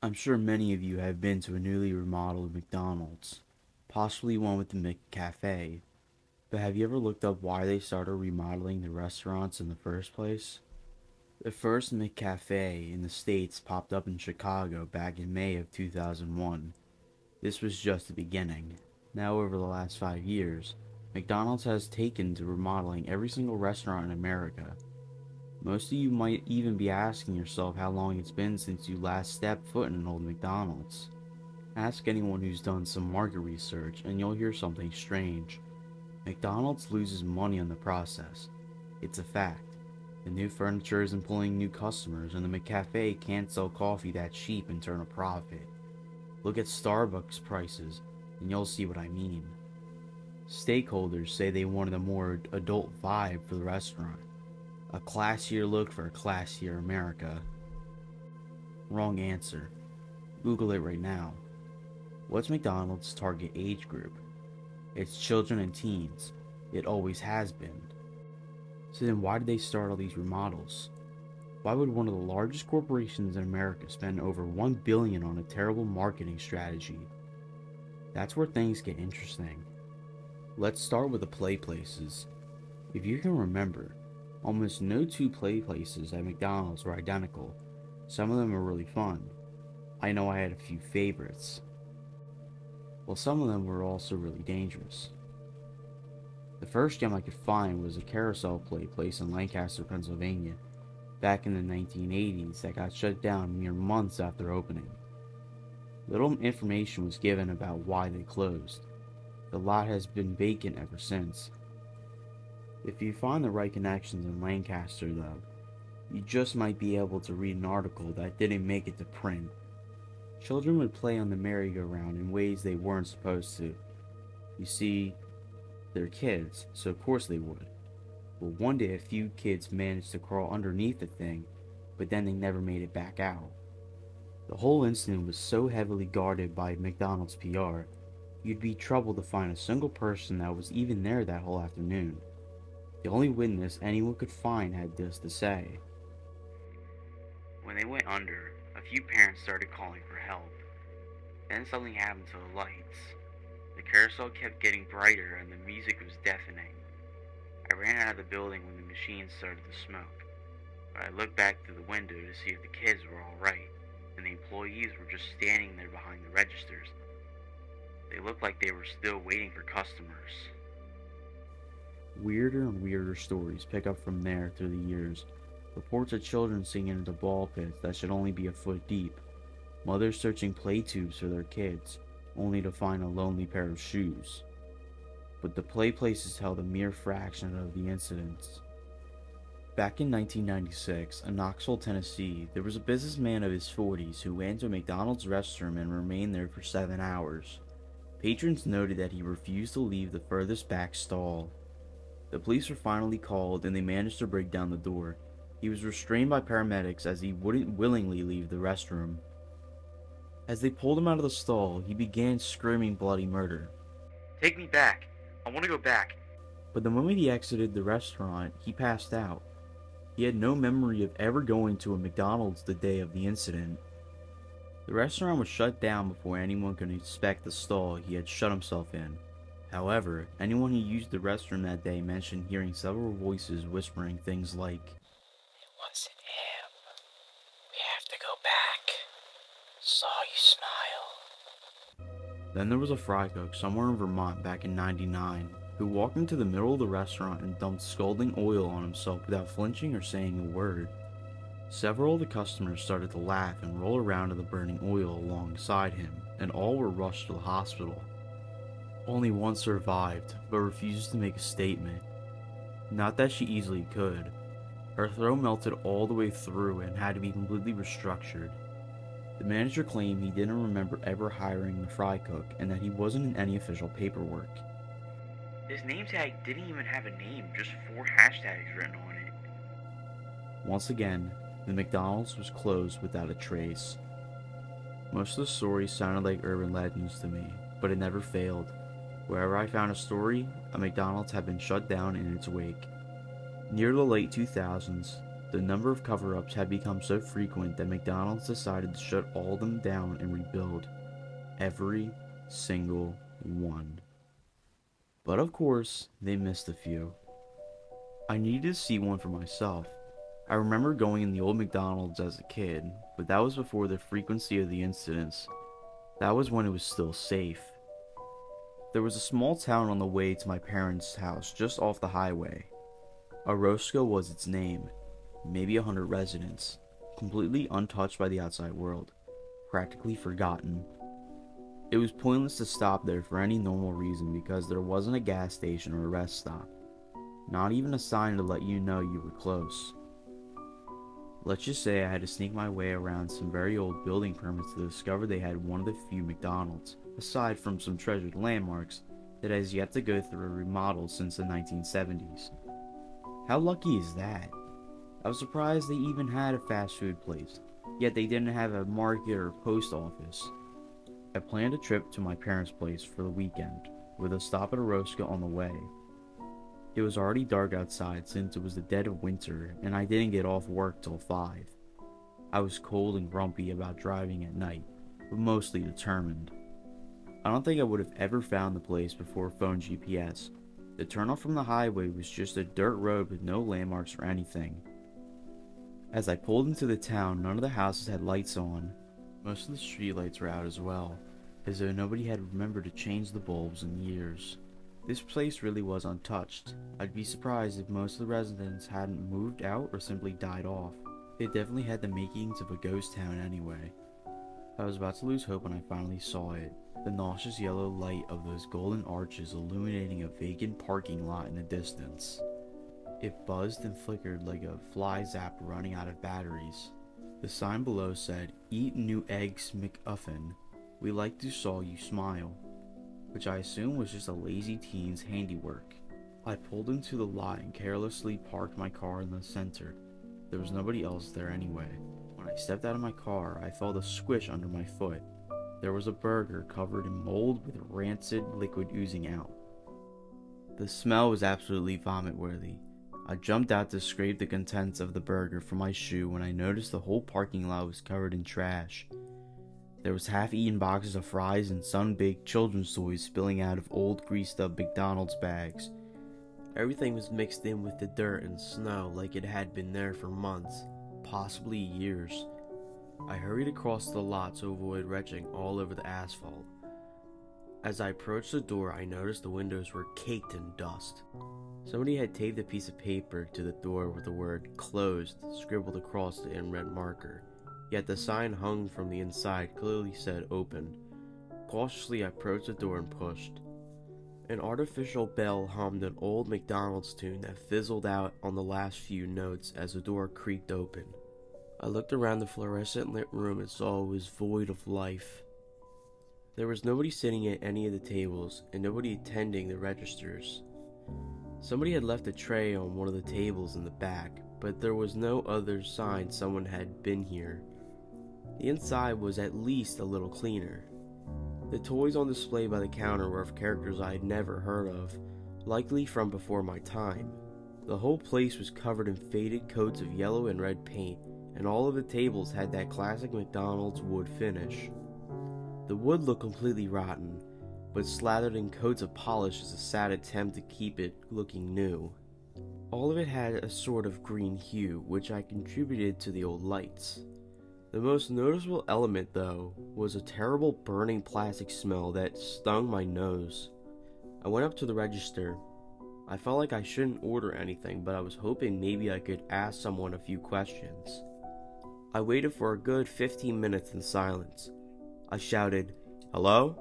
I'm sure many of you have been to a newly remodeled McDonald's, possibly one with the McCafe, but have you ever looked up why they started remodeling the restaurants in the first place? The first McCafe in the States popped up in Chicago back in May of 2001. This was just the beginning. Now, over the last 5 years, McDonald's has taken to remodeling every single restaurant in America. Most of you might even be asking yourself how long it's been since you last stepped foot in an old McDonald's. Ask anyone who's done some market research and you'll hear something strange. McDonald's loses money on the process. It's a fact. The new furniture isn't pulling new customers, and the McCafe can't sell coffee that cheap and turn a profit. Look at Starbucks prices, and you'll see what I mean. Stakeholders say they wanted a more adult vibe for the restaurant, a classier look for a classier America. Wrong answer. Google it right now. What's McDonald's target age group? It's children and teens. It always has been. So then why did they start all these remodels? Why would one of the largest corporations in America spend over $1 billion on a terrible marketing strategy? That's where things get interesting. Let's start with the play places. If you can remember, almost no two play places at McDonald's were identical. Some of them are really fun. I know I had a few favorites. Well, some of them were also really dangerous. The first gem I could find was a carousel play place in Lancaster, Pennsylvania, back in the 1980s that got shut down mere months after opening. Little information was given about why they closed. The lot has been vacant ever since. If you find the right connections in Lancaster, though, you just might be able to read an article that didn't make it to print. Children would play on the merry-go-round in ways they weren't supposed to. You see, they're kids, so of course they would. Well, one day a few kids managed to crawl underneath the thing, but then they never made it back out. The whole incident was so heavily guarded by McDonald's PR, you'd be troubled to find a single person that was even there that whole afternoon. The only witness anyone could find had this to say. When they went under, a few parents started calling for help. Then something happened to the lights. The carousel kept getting brighter and the music was deafening. I ran out of the building when the machine started to smoke, but I looked back through the window to see if the kids were alright, and the employees were just standing there behind the registers. They looked like they were still waiting for customers. Weirder and weirder stories pick up from there through the years. Reports of children singing into ball pits that should only be a foot deep. Mothers searching play tubes for their kids, only to find a lonely pair of shoes. But the play places held a mere fraction of the incidents. Back in 1996, in Knoxville, Tennessee, there was a businessman of his 40s who went to a McDonald's restroom and remained there for 7 hours. Patrons noted that he refused to leave the furthest back stall. The police were finally called and they managed to break down the door. He was restrained by paramedics as he wouldn't willingly leave the restroom. As they pulled him out of the stall, he began screaming bloody murder. "Take me back! I want to go back!" But the moment he exited the restaurant, he passed out. He had no memory of ever going to a McDonald's the day of the incident. The restaurant was shut down before anyone could inspect the stall he had shut himself in. However, anyone who used the restroom that day mentioned hearing several voices whispering things like, "It wasn't him. We have to go back. Saw you smile." Then there was a fry cook somewhere in Vermont back in '99 who walked into the middle of the restaurant and dumped scalding oil on himself without flinching or saying a word. Several of the customers started to laugh and roll around in the burning oil alongside him, and all were rushed to the hospital. Only one survived, but refused to make a statement. Not that she easily could. Her throat melted all the way through and had to be completely restructured. The manager claimed he didn't remember ever hiring the fry cook and that he wasn't in any official paperwork. His name tag didn't even have a name, just 4 hashtags written on it. Once again, the McDonald's was closed without a trace. Most of the stories sounded like urban legends to me, but it never failed. Wherever I found a story, a McDonald's had been shut down in its wake. Near the late 2000s, The number of cover-ups had become so frequent that McDonald's decided to shut all of them down and rebuild. Every single one. But of course, they missed a few. I needed to see one for myself. I remember going in the old McDonald's as a kid, but that was before the frequency of the incidents. That was when it was still safe. There was a small town on the way to my parents' house just off the highway. Orozco was its name, maybe 100 residents, completely untouched by the outside world, practically forgotten. It was pointless to stop there for any normal reason because there wasn't a gas station or a rest stop. Not even a sign to let you know you were close. Let's just say I had to sneak my way around some very old building permits to discover they had one of the few McDonald's, aside from some treasured landmarks, that has yet to go through a remodel since the 1970s. How lucky is that? I was surprised they even had a fast food place, yet they didn't have a market or post office. I planned a trip to my parents' place for the weekend, with a stop at Orozco on the way. It was already dark outside since it was the dead of winter and I didn't get off work till 5. I was cold and grumpy about driving at night, but mostly determined. I don't think I would have ever found the place before phone GPS. The turnoff from the highway was just a dirt road with no landmarks or anything. As I pulled into the town, none of the houses had lights on. Most of the streetlights were out as well, as though nobody had remembered to change the bulbs in years. This place really was untouched. I'd be surprised if most of the residents hadn't moved out or simply died off. It definitely had the makings of a ghost town anyway. I was about to lose hope when I finally saw it. The nauseous yellow light of those golden arches illuminating a vacant parking lot in the distance. It buzzed and flickered like a fly zap running out of batteries. The sign below said, "Eat new eggs McUffin. We like to saw you smile," which I assumed was just a lazy teen's handiwork. I pulled into the lot and carelessly parked my car in the center. There was nobody else there anyway. When I stepped out of my car, I felt a squish under my foot. There was a burger covered in mold with rancid liquid oozing out. The smell was absolutely vomit-worthy. I jumped out to scrape the contents of the burger from my shoe when I noticed the whole parking lot was covered in trash. There was half-eaten boxes of fries and sun-baked children's toys spilling out of old greased-up McDonald's bags. Everything was mixed in with the dirt and snow like it had been there for months, possibly years. I hurried across the lot to avoid retching all over the asphalt. As I approached the door, I noticed the windows were caked in dust. Somebody had taped a piece of paper to the door with the word "closed" scribbled across it in red marker. Yet the sign hung from the inside clearly said "open." Cautiously I approached the door and pushed. An artificial bell hummed an old McDonald's tune that fizzled out on the last few notes as the door creaked open. I looked around the fluorescent lit room and saw it was void of life. There was nobody sitting at any of the tables and nobody attending the registers. Somebody had left a tray on one of the tables in the back, but there was no other sign someone had been here. The inside was at least a little cleaner. The toys on display by the counter were of characters I had never heard of, likely from before my time. The whole place was covered in faded coats of yellow and red paint, and all of the tables had that classic McDonald's wood finish. The wood looked completely rotten, but slathered in coats of polish is a sad attempt to keep it looking new. All of it had a sort of green hue, which I contributed to the old lights. The most noticeable element, though, was a terrible burning plastic smell that stung my nose. I went up to the register. I felt like I shouldn't order anything, but I was hoping maybe I could ask someone a few questions. I waited for a good 15 minutes in silence. I shouted, "Hello?"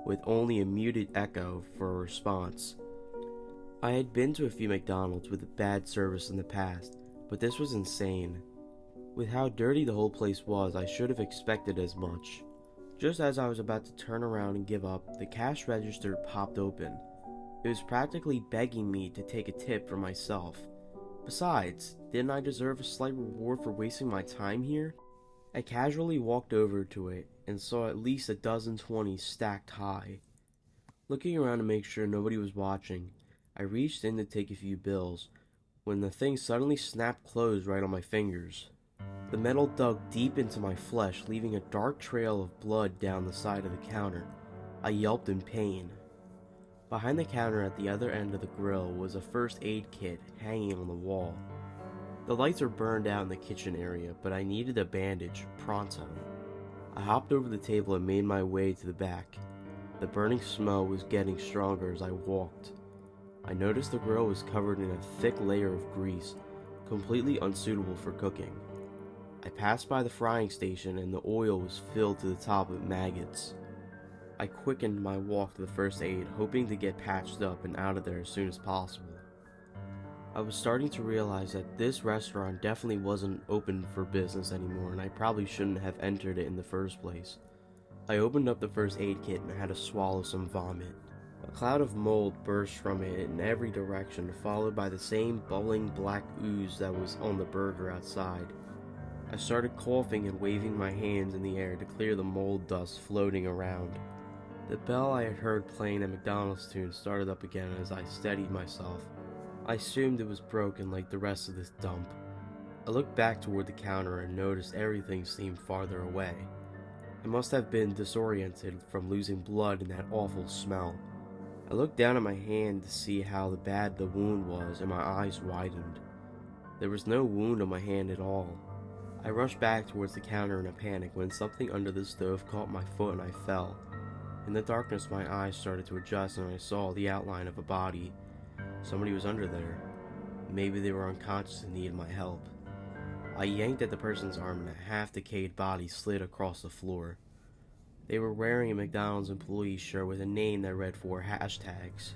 with only a muted echo for a response. I had been to a few McDonald's with bad service in the past, but this was insane. With how dirty the whole place was, I should have expected as much. Just as I was about to turn around and give up, the cash register popped open. It was practically begging me to take a tip for myself. Besides, didn't I deserve a slight reward for wasting my time here? I casually walked over to it and saw at least a dozen 20s stacked high. Looking around to make sure nobody was watching, I reached in to take a few bills. when the thing suddenly snapped closed right on my fingers. The metal dug deep into my flesh, leaving a dark trail of blood down the side of the counter. I yelped in pain. Behind the counter at the other end of the grill was a first aid kit hanging on the wall. The lights were burned out in the kitchen area, but I needed a bandage, pronto. I hopped over the table and made my way to the back. The burning smell was getting stronger as I walked. I noticed the grill was covered in a thick layer of grease, completely unsuitable for cooking. I passed by the frying station and the oil was filled to the top with maggots. I quickened my walk to the first aid, hoping to get patched up and out of there as soon as possible. I was starting to realize that this restaurant definitely wasn't open for business anymore, and I probably shouldn't have entered it in the first place. I opened up the first aid kit and had to swallow some vomit. A cloud of mold burst from it in every direction, followed by the same bubbling black ooze that was on the burger outside. I started coughing and waving my hands in the air to clear the mold dust floating around. The bell I had heard playing the McDonald's tune started up again as I steadied myself. I assumed it was broken like the rest of this dump. I looked back toward the counter and noticed everything seemed farther away. I must have been disoriented from losing blood and that awful smell. I looked down at my hand to see how bad the wound was, and my eyes widened. There was no wound on my hand at all. I rushed back towards the counter in a panic when something under the stove caught my foot and I fell. In the darkness, my eyes started to adjust and I saw the outline of a body. Somebody was under there. Maybe they were unconscious and needed my help. I yanked at the person's arm and a half-decayed body slid across the floor. They were wearing a McDonald's employee shirt with a name that read 4 hashtags.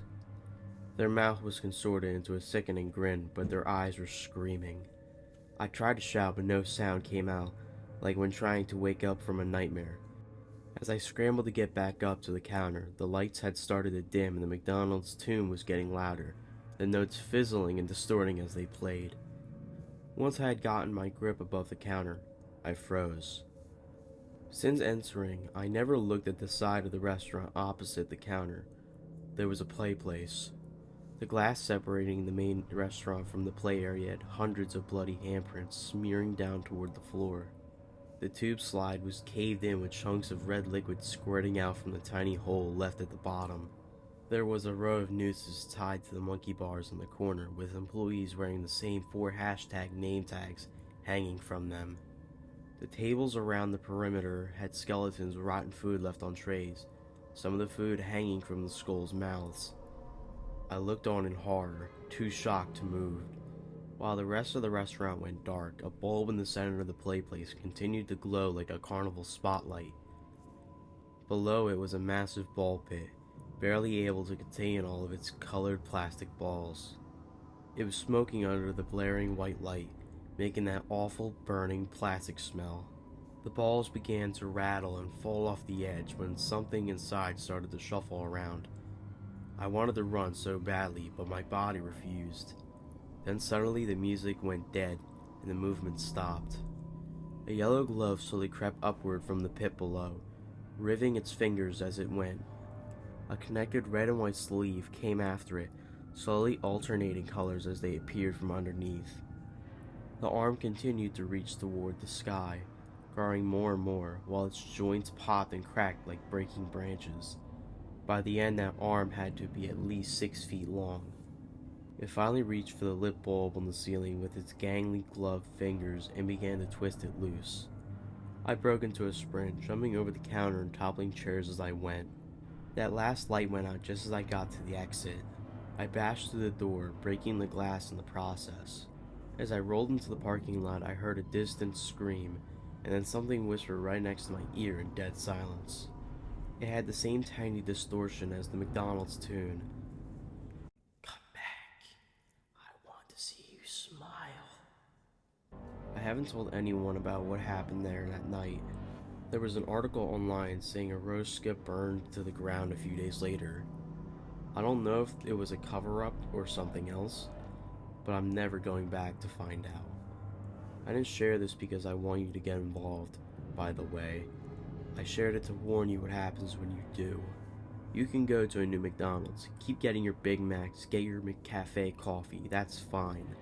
Their mouth was contorted into a sickening grin, but their eyes were screaming. I tried to shout, but no sound came out, like when trying to wake up from a nightmare. As I scrambled to get back up to the counter, the lights had started to dim and the McDonald's tune was getting louder, the notes fizzling and distorting as they played. Once I had gotten my grip above the counter, I froze. Since entering, I never looked at the side of the restaurant opposite the counter. There was a play place. The glass separating the main restaurant from the play area had hundreds of bloody handprints smearing down toward the floor. The tube slide was caved in with chunks of red liquid squirting out from the tiny hole left at the bottom. There was a row of nooses tied to the monkey bars in the corner, with employees wearing the same 4 hashtag name tags hanging from them. The tables around the perimeter had skeletons with rotten food left on trays, some of the food hanging from the skulls' mouths. I looked on in horror, too shocked to move. While the rest of the restaurant went dark, a bulb in the center of the play place continued to glow like a carnival spotlight. Below it was a massive ball pit, barely able to contain all of its colored plastic balls. It was smoking under the blaring white light, making that awful burning plastic smell. The balls began to rattle and fall off the edge when something inside started to shuffle around. I wanted to run so badly, but my body refused. Then suddenly the music went dead and the movement stopped. A yellow glove slowly crept upward from the pit below, riving its fingers as it went. A connected red and white sleeve came after it, slowly alternating colors as they appeared from underneath. The arm continued to reach toward the sky, growing more and more, while its joints popped and cracked like breaking branches. By the end, that arm had to be at least 6 feet long. It finally reached for the lit bulb on the ceiling with its gangly gloved fingers and began to twist it loose. I broke into a sprint, jumping over the counter and toppling chairs as I went. That last light went out just as I got to the exit. I bashed through the door, breaking the glass in the process. As I rolled into the parking lot, I heard a distant scream, and then something whispered right next to my ear in dead silence. It had the same tiny distortion as the McDonald's tune. Come back. I want to see you smile. I haven't told anyone about what happened there that night. There was an article online saying a roast skip burned to the ground a few days later. I don't know if it was a cover-up or something else, but I'm never going back to find out. I didn't share this because I want you to get involved, by the way. I shared it to warn you what happens when you do. You can go to a new McDonald's, keep getting your Big Macs, get your McCafe coffee, that's fine.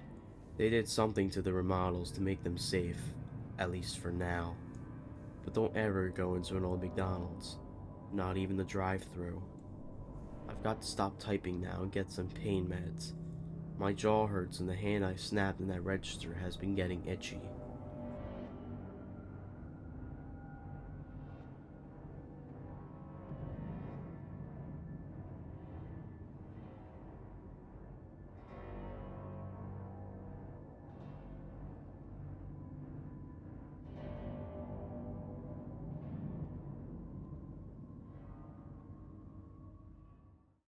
They did something to the remodels to make them safe, at least for now. But don't ever go into an old McDonald's, not even the drive-thru. I've got to stop typing now and get some pain meds. My jaw hurts and the hand I snapped in that register has been getting itchy.